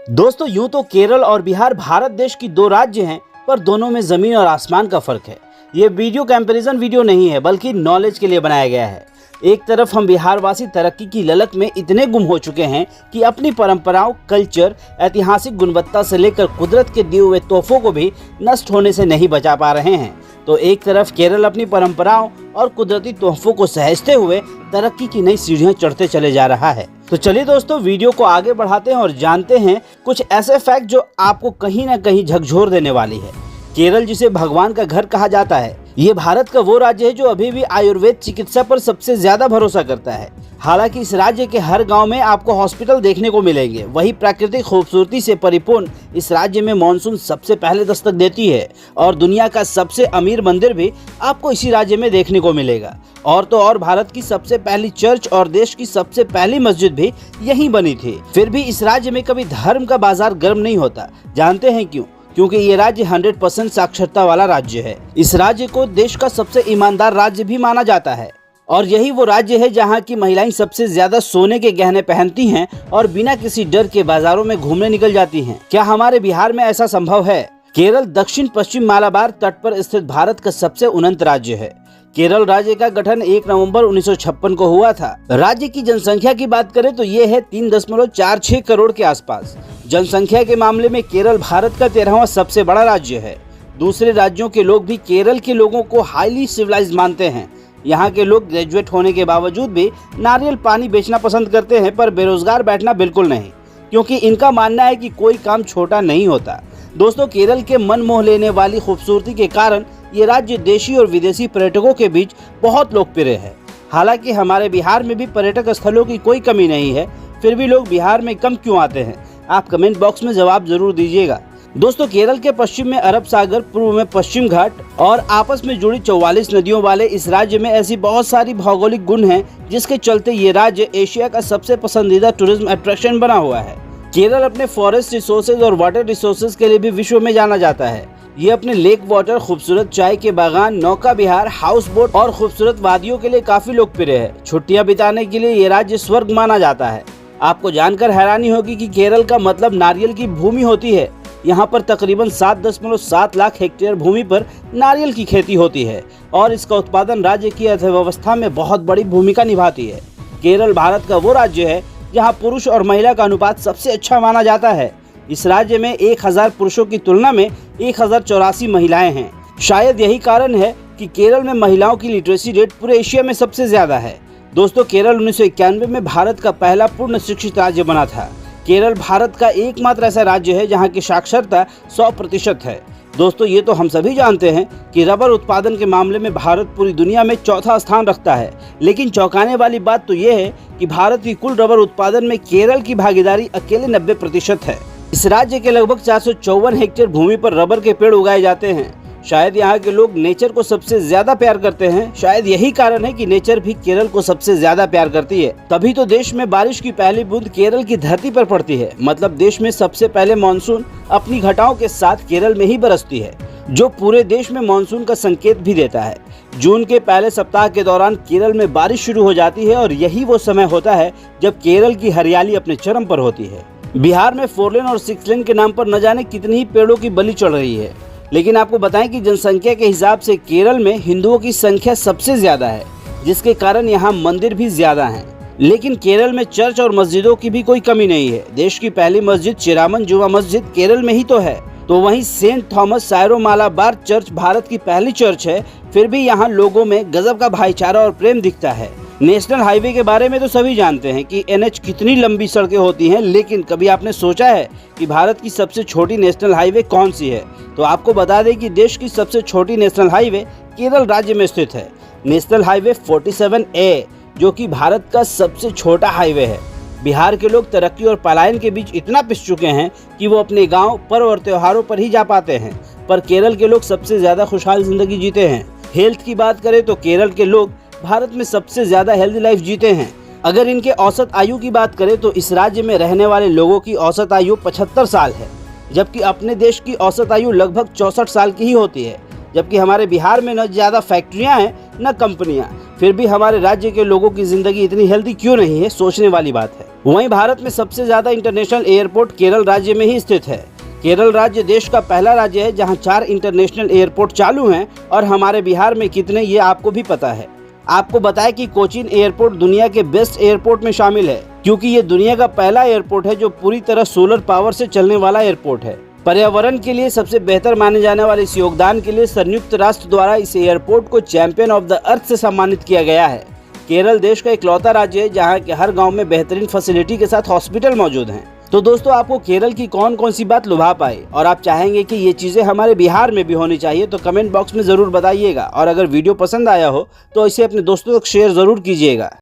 दोस्तों यूं तो केरल और बिहार भारत देश की दो राज्य हैं, पर दोनों में जमीन और आसमान का फर्क है। ये वीडियो कंपैरिजन वीडियो नहीं है, बल्कि नॉलेज के लिए बनाया गया है। एक तरफ हम बिहारवासी तरक्की की ललक में इतने गुम हो चुके हैं कि अपनी परंपराओं, कल्चर, ऐतिहासिक गुणवत्ता से लेकर कुदरत के दिए हुए तोहफों को भी नष्ट होने से नहीं बचा पा रहे हैं। तो एक तरफ केरल अपनी परंपराओं और कुदरती तोहफों को सहेजते हुए तरक्की की नई सीढ़ियां चढ़ते चले जा रहा है। तो चलिए दोस्तों, वीडियो को आगे बढ़ाते हैं और जानते हैं कुछ ऐसे फैक्ट जो आपको कहीं ना कहीं झकझोर देने वाली है। केरल, जिसे भगवान का घर कहा जाता है, ये भारत का वो राज्य है जो अभी भी आयुर्वेद चिकित्सा पर सबसे ज्यादा भरोसा करता है। हालांकि इस राज्य के हर गांव में आपको हॉस्पिटल देखने को मिलेंगे। वही प्राकृतिक खूबसूरती से परिपूर्ण इस राज्य में मानसून सबसे पहले दस्तक देती है और दुनिया का सबसे अमीर मंदिर भी आपको इसी राज्य में देखने को मिलेगा। और तो और भारत की सबसे पहली चर्च और देश की सबसे पहली मस्जिद भी यहीं बनी थी। फिर भी इस राज्य में कभी धर्म का बाजार गर्म नहीं होता। जानते हैं क्यों? क्योंकि ये राज्य 100% साक्षरता वाला राज्य है। इस राज्य को देश का सबसे ईमानदार राज्य भी माना जाता है और यही वो राज्य है जहां की महिलाएं सबसे ज्यादा सोने के गहने पहनती हैं और बिना किसी डर के बाजारों में घूमने निकल जाती हैं। क्या हमारे बिहार में ऐसा संभव है? केरल दक्षिण पश्चिम मालाबार तट पर स्थित भारत का सबसे उन्नत राज्य है। केरल राज्य का गठन 1 नवंबर 1956 को हुआ था। राज्य की जनसंख्या की बात करें तो ये है 3.46 करोड़ के आसपास। जनसंख्या के मामले में केरल भारत का 13वां सबसे बड़ा राज्य है। दूसरे राज्यों के लोग भी केरल के लोगों को हाईली सिविलाइज्ड मानते हैं। यहाँ के लोग ग्रेजुएट होने के बावजूद भी नारियल पानी बेचना पसंद करते हैं, पर बेरोजगार बैठना बिल्कुल नहीं, क्योंकि इनका मानना है कि कोई काम छोटा नहीं होता। दोस्तों, केरल के मन मोह लेने वाली खूबसूरती के कारण ये राज्य देशी और विदेशी पर्यटकों के बीच बहुत लोकप्रिय है। हालांकि हमारे बिहार में भी पर्यटक स्थलों की कोई कमी नहीं है, फिर भी लोग बिहार में कम क्यों आते हैं? आप कमेंट बॉक्स में जवाब जरूर दीजिएगा। दोस्तों, केरल के पश्चिम में अरब सागर, पूर्व में पश्चिम घाट और आपस में जुड़ी 44 नदियों वाले इस राज्य में ऐसी बहुत सारी भौगोलिक गुण हैं, जिसके चलते ये राज्य एशिया का सबसे पसंदीदा टूरिज्म अट्रैक्शन बना हुआ है। केरल अपने फॉरेस्ट रिसोर्सेज और वाटर रिसोर्सेज के लिए भी विश्व में जाना जाता है। ये अपने लेक वाटर, खूबसूरत चाय के बागान, नौका विहार, हाउस बोट और खूबसूरत वादियों के लिए काफी लोकप्रिय है। छुट्टियां बिताने के लिए ये राज्य स्वर्ग माना जाता है। आपको जानकर हैरानी होगी कि केरल का मतलब नारियल की भूमि होती है। यहाँ पर तकरीबन 7.7 लाख हेक्टेयर भूमि पर नारियल की खेती होती है और इसका उत्पादन राज्य की अर्थव्यवस्था में बहुत बड़ी भूमिका निभाती है। केरल भारत का वो राज्य है जहाँ पुरुष और महिला का अनुपात सबसे अच्छा माना जाता है। इस राज्य में 1000 पुरुषों की तुलना में 1084 महिलाएं हैं। शायद यही कारण है कि केरल में महिलाओं की लिटरेसी रेट पूरे एशिया में सबसे ज्यादा है। दोस्तों, केरल 1991 में भारत का पहला पूर्ण शिक्षित राज्य बना था। केरल भारत का एकमात्र ऐसा राज्य है जहां की साक्षरता 100% है। दोस्तों, ये तो हम सभी जानते हैं कि रबर उत्पादन के मामले में भारत पूरी दुनिया में चौथा स्थान रखता है, लेकिन चौंकाने वाली बात तो ये है कि भारत की कुल रबर उत्पादन में केरल की भागीदारी अकेले 90% है। इस राज्य के लगभग 454 हेक्टेयर भूमि पर रबर के पेड़ उगाए जाते हैं। शायद यहाँ के लोग नेचर को सबसे ज्यादा प्यार करते हैं। शायद यही कारण है कि नेचर भी केरल को सबसे ज्यादा प्यार करती है। तभी तो देश में बारिश की पहली बूंद केरल की धरती पर पड़ती है। मतलब देश में सबसे पहले मानसून अपनी घटाओं के साथ केरल में ही बरसती है, जो पूरे देश में मानसून का संकेत भी देता है। जून के पहले सप्ताह के दौरान केरल में बारिश शुरू हो जाती है और यही वो समय होता है जब केरल की हरियाली अपने चरम पर होती है। बिहार में 4 लेन और 6 लेन के नाम पर न जाने कितनी ही पेड़ों की बलि चढ़ रही है, लेकिन आपको बताएं कि जनसंख्या के हिसाब से केरल में हिंदुओं की संख्या सबसे ज्यादा है, जिसके कारण यहाँ मंदिर भी ज्यादा हैं। लेकिन केरल में चर्च और मस्जिदों की भी कोई कमी नहीं है। देश की पहली मस्जिद चिरामन जुमा मस्जिद केरल में ही तो है। तो वहीं Saint Thomas Syro Malabar church Bharat की पहली चर्च है। फिर भी यहाँ लोगों में गजब का भाईचारा और प्रेम दिखता है। नेशनल हाईवे के बारे में तो सभी जानते हैं कि NH कितनी लंबी सड़कें होती हैं, लेकिन कभी आपने सोचा है कि भारत की सबसे छोटी नेशनल हाईवे कौन सी है? तो आपको बता दें कि देश की सबसे छोटी नेशनल हाईवे केरल राज्य में स्थित है। नेशनल हाईवे 47A, जो कि भारत का सबसे छोटा हाईवे है। बिहार के लोग तरक्की और पलायन के बीच इतना पिस चुके हैं कि वो अपने गाँव, पर्व और त्योहारों पर ही जा पाते हैं, पर केरल के लोग सबसे ज्यादा खुशहाल जिंदगी जीते हैं। हेल्थ की बात करें तो केरल के लोग भारत में सबसे ज्यादा हेल्दी लाइफ जीते हैं। अगर इनके औसत आयु की बात करें तो इस राज्य में रहने वाले लोगों की औसत आयु 75 साल है, जबकि अपने देश की औसत आयु लगभग 64 साल की ही होती है। जबकि हमारे बिहार में न ज़्यादा फैक्ट्रियां हैं न कंपनियां, फिर भी हमारे राज्य के लोगों की जिंदगी इतनी हेल्दी क्यों नहीं है, सोचने वाली बात है। वहीं भारत में सबसे ज्यादा इंटरनेशनल एयरपोर्ट केरल राज्य में ही स्थित है। केरल राज्य देश का पहला राज्य है जहां 4 इंटरनेशनल एयरपोर्ट चालू हैं और हमारे बिहार में कितने ये आपको भी पता है। आपको बताएं कि कोचीन एयरपोर्ट दुनिया के बेस्ट एयरपोर्ट में शामिल है, क्योंकि ये दुनिया का पहला एयरपोर्ट है जो पूरी तरह सोलर पावर से चलने वाला एयरपोर्ट है। पर्यावरण के लिए सबसे बेहतर माने जाने वाले इस योगदान के लिए संयुक्त राष्ट्र द्वारा इस एयरपोर्ट को चैंपियन ऑफ द अर्थ से सम्मानित किया गया है। केरल देश का इकलौता राज्य है जहाँ के हर गाँव में बेहतरीन फैसिलिटी के साथ हॉस्पिटल मौजूद हैं। तो दोस्तों, आपको केरल की कौन कौन सी बात लुभा पाए और आप चाहेंगे कि ये चीज़ें हमारे बिहार में भी होनी चाहिए, तो कमेंट बॉक्स में ज़रूर बताइएगा। और अगर वीडियो पसंद आया हो तो इसे अपने दोस्तों तक शेयर ज़रूर कीजिएगा।